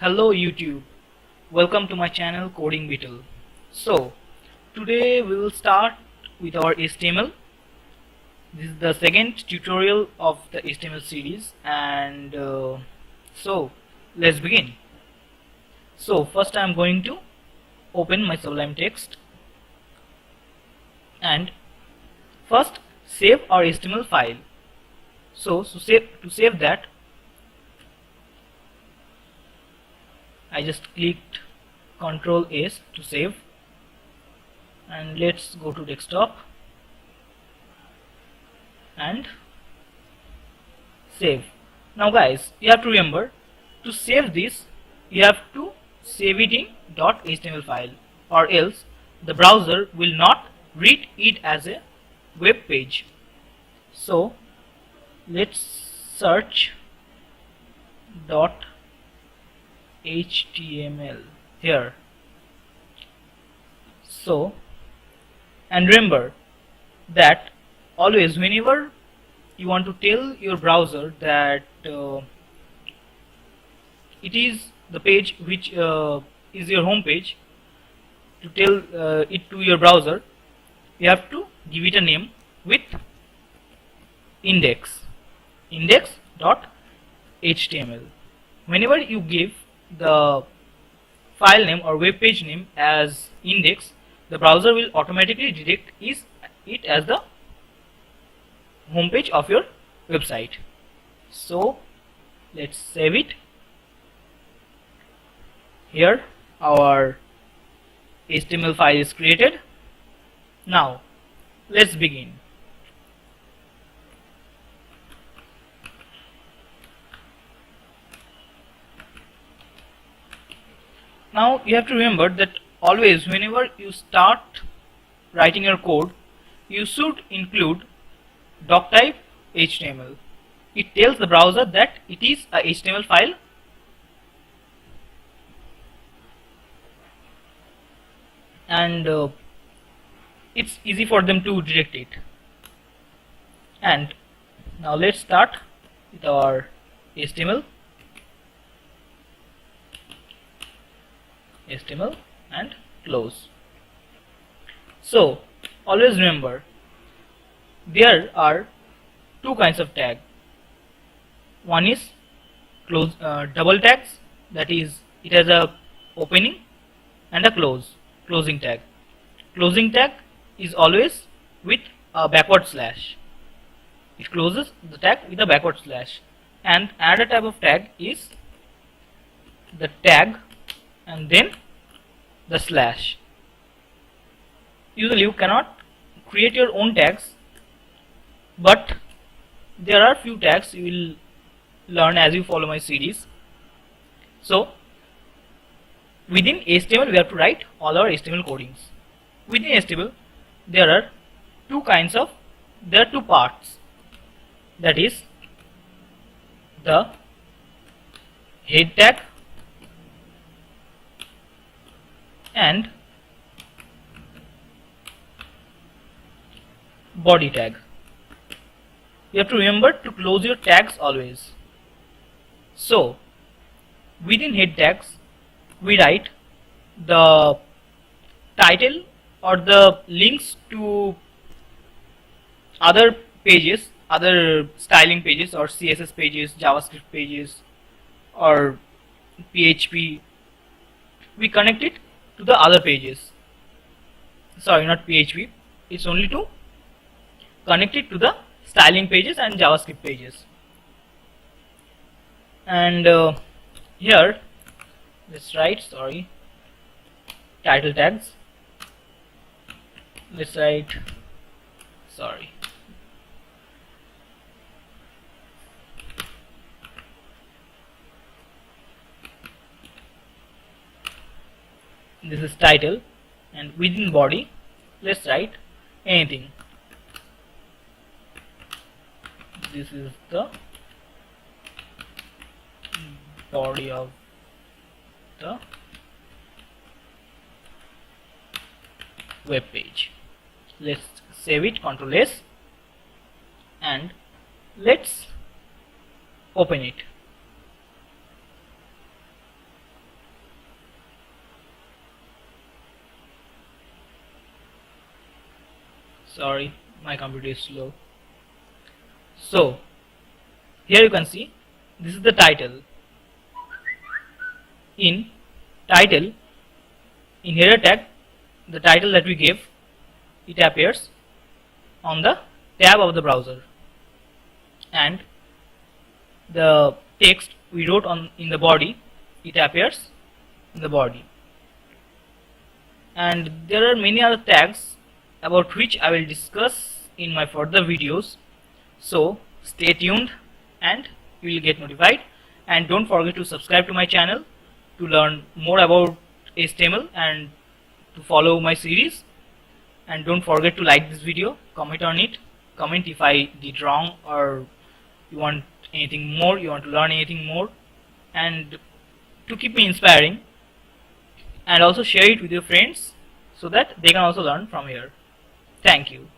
Hello YouTube, welcome to my channel Coding Beetle. So today we will start with our HTML. This is the second tutorial of the HTML series and so let's begin. So first I am going to open my Sublime Text and first save our HTML file. So to save that, I just clicked Ctrl S to save, and let's go to desktop and save. Now guys, you have to remember to save this you have to save it in .html file, or else the browser will not read it as a web page. So let's search .html here. So, and remember that always whenever you want to tell your browser that it is the page which is your home page, to tell it to your browser, you have to give it a name with index.html. Whenever you give the file name or web page name as index, the browser will automatically detect it as the home page of your website. So let's save it. Here our HTML file is created. Now let's begin. Now you have to remember that always whenever you start writing your code, you should include doctype HTML. It tells the browser that it is a HTML file and it's easy for them to detect it. And now let's start with our HTML and close. So always remember there are two kinds of tag. One is double tags, that is it has a opening, and a closing tag. Closing tag is always with a backward slash. It closes the tag with a backward slash. And another type of tag is the tag and then the slash. Usually you cannot create your own tags, but there are few tags you will learn as you follow my series. So within HTML we have to write all our HTML codings. Within HTML there are two parts, that is the head tag and body tag. You have to remember to close your tags always. So within head tags we write the title or the links to other pages, other styling pages or CSS pages, JavaScript pages or PHP. We connect it to the other pages. Sorry, not PHP. It's only to connect it to the styling pages and JavaScript pages. And here let's write title tags. Let's write this is title, and within body let's write anything. This is the body of the web page. Let's save it, Ctrl S, and let's open it. Sorry, my computer is slow. So here you can see this is the title. In title, in header tag, the title that we gave, it appears on the tab of the browser, and the text we wrote on in the body, it appears in the body. And there are many other tags about which I will discuss in my further videos, so stay tuned and you will get notified. And don't forget to subscribe to my channel to learn more about HTML and to follow my series. And don't forget to like this video, comment on it, comment if I did wrong or you want anything more, you want to learn anything more, and to keep me inspiring. And also share it with your friends so that they can also learn from here. Thank you.